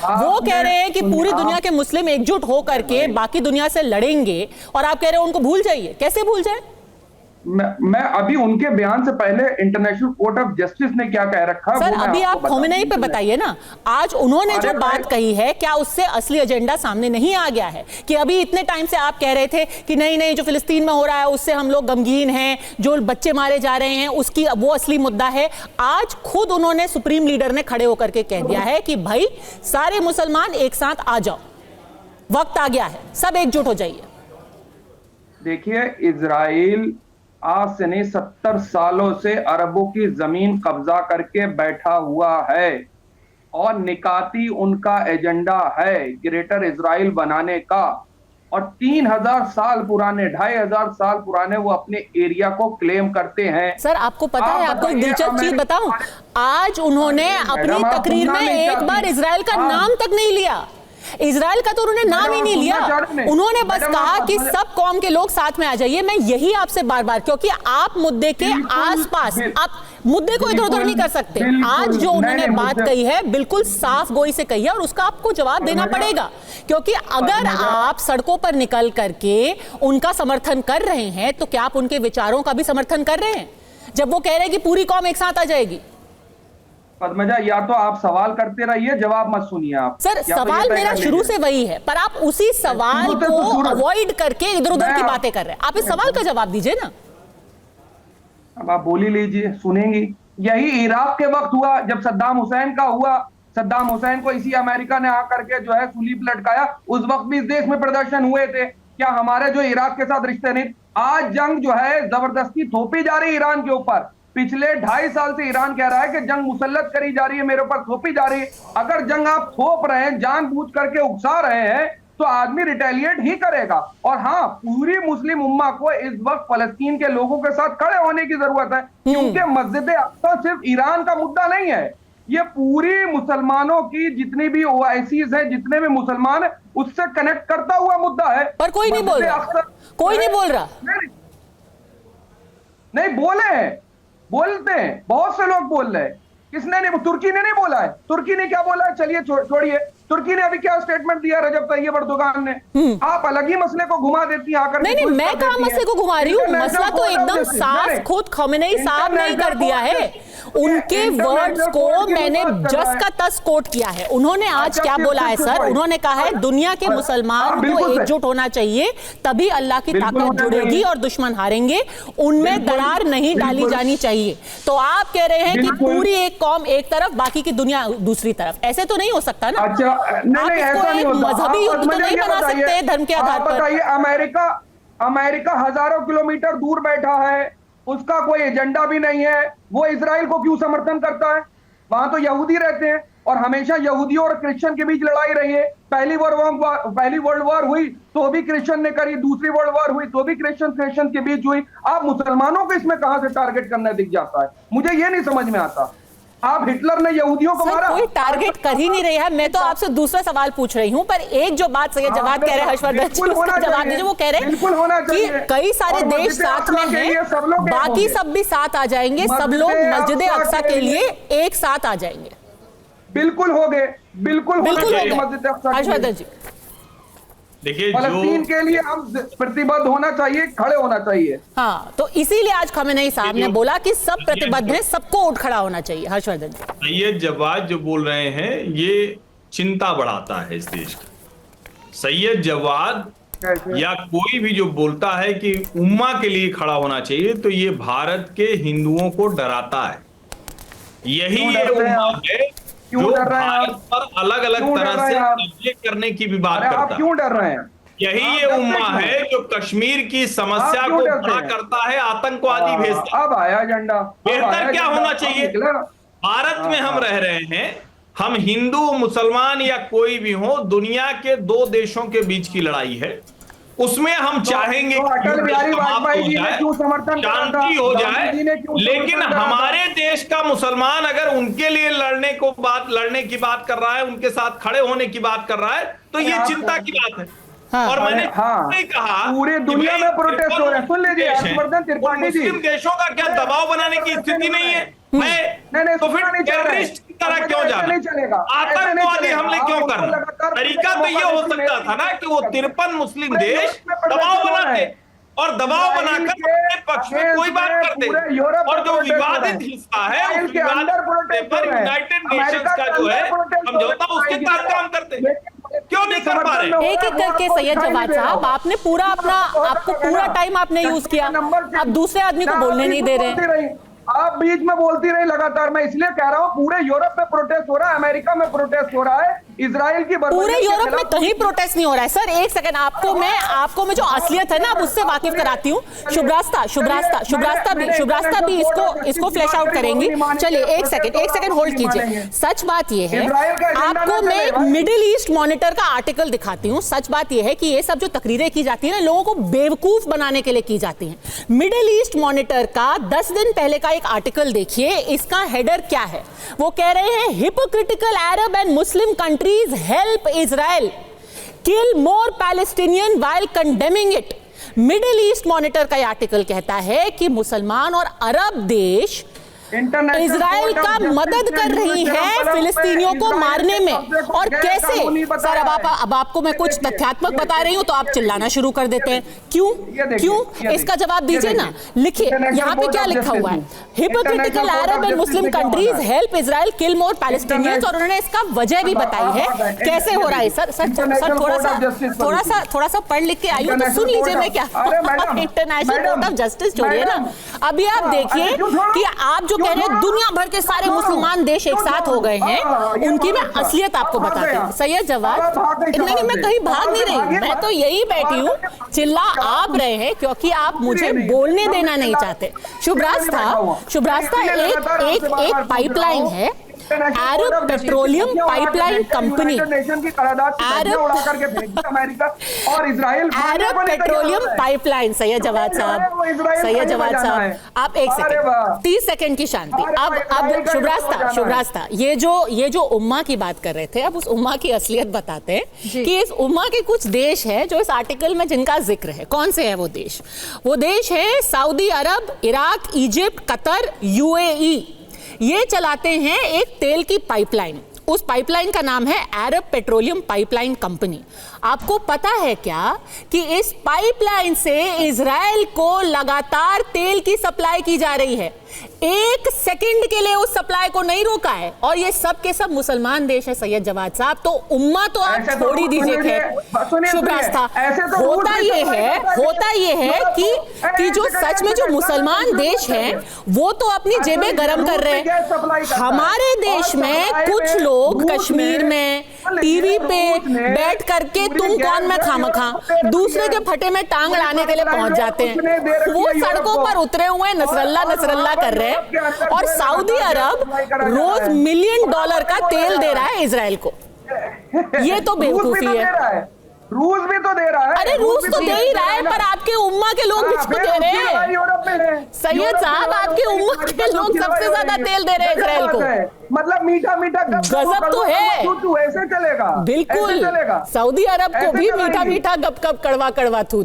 वो कह रहे हैं कि पूरी दुनिया के मुस्लिम एकजुट होकर के बाकी दुनिया से लड़ेंगे, और आप कह रहे हो उनको भूल जाइए। कैसे भूल जाए? मैं अभी उनके बयान से पहले इंटरनेशनल कोर्ट ऑफ जस्टिस ने क्या कह रखा सर, अभी आप खोमेनी पे बताइए ना, आज उन्होंने जो बात कही है, क्या उससे असली एजेंडा सामने नहीं आ गया है? कि अभी इतने टाइम से आप कह रहे थे कि नहीं नहीं, जो फिलिस्तीन में हो रहा है उससे हम लोग गमगीन हैं, जो बच्चे मारे जा रहे हैं उसकी वो असली मुद्दा है। आज खुद उन्होंने, सुप्रीम लीडर ने खड़े होकर के कह दिया है कि भाई सारे मुसलमान एक साथ आ जाओ, वक्त आ गया है, सब एकजुट हो जाइए। देखिए, इजराइल आज से नहीं 70 सालों से अरबों की जमीन कब्जा करके बैठा हुआ है और निकाती उनका एजेंडा है ग्रेटर इजराइल बनाने का। और 3000 साल पुराने, 2500 साल पुराने वो अपने एरिया को क्लेम करते हैं। सर, आपको पता है, आपको एक दिलचस्प चीज बताऊं, आज उन्होंने अपनी तकरीर में एक बार इजराइल का नाम तक नहीं लिया। इजराइल का तो उन्होंने नाम ही नहीं लिया, उन्होंने बस कहा कि सब कौम के लोग साथ में आ जाइए। मैं यही आपसे बार बार, क्योंकि आप मुद्दे के आसपास, आप मुद्दे को इधर उधर नहीं कर सकते। आज जो उन्होंने बात कही है बिल्कुल साफ गोई से कही है, और उसका आपको जवाब देना पड़ेगा। क्योंकि अगर आप सड़कों पर निकल करके उनका समर्थन कर रहे हैं, तो क्या आप उनके विचारों का भी समर्थन कर रहे हैं जब वो कह रहे हैं कि पूरी कौम एक साथ आ जाएगी? पद्मजा, या तो आप सवाल करते रहिए, जवाब मत सुनिए आप। सर, सवाल मेरा शुरू से वही है, पर आप उसी सवाल को अवॉइड करके इधर उधर की बातें कर रहे हैं। आप इस सवाल का जवाब दीजिए ना। अब आप बोल ही लीजिए, सुनेंगी। यही इराक के वक्त हुआ, जब सद्दाम हुसैन का हुआ। सद्दाम हुसैन को इसी अमेरिका ने आकर के जो है सूली पे लटकाया। उस वक्त भी इस देश में प्रदर्शन हुए थे। क्या हमारे जो इराक के साथ रिश्ते नहीं? आज जंग जो है जबरदस्ती थोपी जा रही है ईरान के ऊपर। पिछले 2.5 साल से ईरान कह रहा है कि जंग मुसल्लत करी जा रही है, मेरे ऊपर थोपी जा रही है। अगर जंग आप थोप रहे हैं, जानबूझ करके उकसा रहे हैं, तो आदमी रिटेलिएट ही करेगा। और हाँ, पूरी मुस्लिम उम्मा को इस वक्त फलस्तीन के लोगों के साथ खड़े होने की जरूरत है, क्योंकि मस्जिद अक्सा सिर्फ ईरान का मुद्दा नहीं है, ये पूरी मुसलमानों की जितनी भी ओआईसीज हैं, जितने भी मुसलमान हैं, उससे कनेक्ट करता हुआ मुद्दा है। पर कोई नहीं बोल रहा, कोई नहीं बोल रहा। नहीं बोले हैं, बोलते हैं, बहुत से लोग बोल रहे हैं। किसने नहीं? तुर्की ने नहीं बोला है। तुर्की ने क्या बोला है? चलिए छोड़िए, तुर्की ने अभी क्या स्टेटमेंट दिया रजब तैयब अर्दोगान ने? आप अलग ही मसले को घुमा देती हैं आकर। नहीं, मैं कहां मसले को घुमा रही हूँ? मसला तो एकदम साफ खुद खोमेनी साहब ने कर दिया है। उनके वर्ड्स को मैंने जस का तस कोट किया है। उन्होंने आज क्या बोला है सर? उन्होंने कहा है दुनिया के मुसलमान को एकजुट होना चाहिए, तभी अल्लाह की ताकत जुड़ेगी और दुश्मन हारेंगे। उनमें दरार नहीं डाली जानी चाहिए। तो आप कह रहे हैं कि पूरी एक कौम एक तरफ, बाकी की दुनिया दूसरी तरफ। ऐसे तो नहीं हो सकता ना। अच्छा, नहीं, ऐसा नहीं होता। मजहबी युद्ध तो नहीं बना सकते धर्म के आधार पर। बताइए, अमेरिका हजारों किलोमीटर दूर बैठा है, उसका कोई एजेंडा भी नहीं है, वो इजराइल को क्यों समर्थन करता है? वहां तो यहूदी रहते हैं और हमेशा यहूदियों और क्रिश्चियन के बीच लड़ाई रही है। पहली वर्ल्ड वॉर हुई तो भी क्रिश्चियन ने करी, दूसरी वर्ल्ड वॉर हुई तो भी क्रिश्चियन के बीच हुई। आप मुसलमानों को इसमें कहां से टारगेट करना दिख जाता है? मुझे ये नहीं समझ में आता। आप हिटलर ने यहूदियों को मारा, कोई टारगेट कर ही नहीं रही है। मैं तो आपसे दूसरा सवाल पूछ रही हूं, पर एक जो बात सैयद जवाद कह रहे हैं, हर्षवर्धन जी, उसका जवाब दीजिए। वो कह रहे हैं कि कई सारे देश साथ में हैं, बाकी सब भी साथ आ जाएंगे, सब लोग मस्जिद अक्सा के लिए एक साथ आ जाएंगे। बिल्कुल हो गए, बिल्कुल हो गए मस्जिद अक्सा। हर्षवर्धन जी, देखिए, फलस्तीन के लिए हम प्रतिबद्ध होना चाहिए, खड़े होना चाहिए। हाँ, तो इसीलिए आज खमेनी साहब ने बोला कि सब प्रतिबद्ध हैं, सबको उठ खड़ा होना चाहिए। हर्षवर्धन जी, सैयद जवाद जो बोल रहे हैं ये चिंता बढ़ाता है इस देश की। सैयद जवाद या कोई भी जो बोलता है कि उम्मा के लिए खड़ा होना चाहिए, तो ये भारत के हिंदुओं को डराता है। यही ये उम्मा है जो भारत पर अलग अलग तरह से कब्जे करने की भी बात करता है। क्यों डर रहे हैं? यही ये उम्मा है जो कश्मीर की समस्या को बड़ा करता है, आतंकवादी भेजता है। अब आया झंडा। बेहतर क्या होना चाहिए? भारत में हम रह रहे हैं, हम हिंदू मुसलमान या कोई भी हो, दुनिया के 2 देशों के बीच की लड़ाई है। उसमें हम चाहेंगे अटल बिहारी वाजपेयी जी ने क्यों समर्थन, शांति हो जाए, लेकिन हमारे देश का मुसलमान अगर उनके लिए लड़ने की बात कर रहा है, उनके साथ खड़े होने की बात कर रहा है, तो ये चिंता की बात है। हाँ, और मैंने नहीं कहा पूरे दुनिया में प्रोटेस्ट हो रहे हैं। सुन लीजिए हर्षवर्धन त्रिपाठी जी, मुस्लिम देशों का क्या दबाव बनाने की स्थिति नहीं है? तो फिर टेररिस्ट की तरह क्यों जाना? आतंकवादी हमले क्यों करना? तरीका तो ये हो सकता था ना कि वो 53 मुस्लिम देश दबाव बनाते और दबाव बनाकर अपने पक्ष में कोई बात करते, और जो विवादित हिस्सा है उस विवादित पर यूनाइटेड नेशंस का जो है समझौता, उसके साथ काम करते। क्यों नहीं कर पा रहे? एक एक करके सैयद जवाद साहब, आपने पूरा अपना, आपको पूरा टाइम आपने यूज किया, अब दूसरे आदमी को बोलने नहीं दे रहे। आप बीच में बोलती रही लगातार। मैं इसलिए कह रहा हूँ पूरे यूरोप में प्रोटेस्ट हो रहा है, अमेरिका में प्रोटेस्ट हो रहा है, इजराइल की पूरे यूरोप में कहीं प्रोटेस्ट नहीं हो रहा है सर। एक सेकंड, आपको मैं जो असलियत है ना, अब उससे वाकिफ कराती हूँ। शुभ्रास्ता भी इसको फ्लैश आउट करेंगी। चलिए एक सेकंड होल्ड कीजिए। सच बात यह है, आपको मैं मिडिल ईस्ट मॉनिटर का आर्टिकल दिखाती हूँ। सच बात यह है कि ये सब जो तकरीरें की जाती है ना, लोगों को बेवकूफ बनाने के लिए की जाती हैं। मिडिल ईस्ट मॉनिटर का 10 दिन पहले का एक आर्टिकल देखिए, इसका हेडर क्या है? वो कह रहे हैं hypocritical Arab and Muslim countries help Israel kill more Palestinian while condemning it. Middle east monitor का आर्टिकल कहता है कि मुसलमान और अरब देश इजराइल का मदद कर रही है फिलिस्तीनियों को मारने में। और कैसे सर, अब आपको मैं कुछ तथ्यात्मक बता रही हूं तो आप चिल्लाना शुरू कर देते हैं। क्यों? इसका जवाब दीजिए ना। लिखिए, यहाँ पे क्या लिखा हुआ है? Hypocritical Arab and Muslim countries help Israel kill more Palestinians. और उन्होंने इसका वजह भी बताई है कैसे हो रहा है। सर थोड़ा सा पढ़ लिख के आई हूं तो सुन लीजिए। मैं क्या इंटरनेशनल कोर्ट ऑफ जस्टिस छोड़िए ना, अभी आप देखिए कि आप जो कह रहे हैं दुनिया भर के सारे मुसलमान देश एक साथ हो गए हैं, उनकी मैं असलियत आपको बताती हूँ। सैयद जवाद, नहीं मैं कहीं भाग नहीं रही, मैं तो यही बैठी हूँ। चिल्ला आप रहे हैं क्योंकि आप मुझे बोलने देना नहीं चाहते। शुभ्रास्ता एक पाइपलाइन है, अरब पेट्रोलियम पाइपलाइन कंपनी, अरब पेट्रोलियम पाइपलाइन। सैयद जवाद साहब, आप एक सेकंड, 30 सेकंड की शांति। अब शुभ्रास्ता, ये जो उम्मा की बात कर रहे थे, अब उस उम्मा की असलियत बताते हैं कि इस उम्मा के कुछ देश है जो इस आर्टिकल में जिनका जिक्र है। कौन से है वो देश? वो देश है सऊदी अरब, इराक, इजिप्ट, कतर, यूएई। ये चलाते हैं एक तेल की पाइपलाइन। उस पाइपलाइन का नाम है अरब पेट्रोलियम पाइपलाइन कंपनी। आपको पता है क्या कि इस पाइपलाइन से इजराइल को लगातार तेल की सप्लाई की जा रही है? एक सेकंड के लिए उस सप्लाई को नहीं रोका है। और ये सब के सब मुसलमान देश है सैयद जवाद साहब। तो उम्मा तो आप छोड़ ही दीजिए। शुभ्रास्ता, होता ये है कि जो सच में जो मुसलमान देश हैं वो तो अपनी जेबें गरम कर रहे हैं। हमारे देश में कुछ लोग कश्मीर में टीवी पे बैठ करके तुम कौन मैं खामखा दूसरे के फटे में टांग लाने के लिए पहुंच जाते हैं। वो सड़कों पर उतरे हुए नसरल्ला कर रहे हैं। और सऊदी अरब रोज $1 मिलियन का तेल दे रहा है इजराइल को। ये तो बेवकूफी है। रूस भी तो दे रहा है। अरे रूस तो दे ही रहा है, पर आपके उम्मा के लोग भी तो दे रहे हैं। सैयद साहब, आपके उम्मा के लोग सबसे ज्यादा तेल दे रहे हैं इजराइल को। मतलब मीठा गजब तो है। ऐसे चलेगा? बिल्कुल, सऊदी अरब को भी मीठा गप कड़वा थू।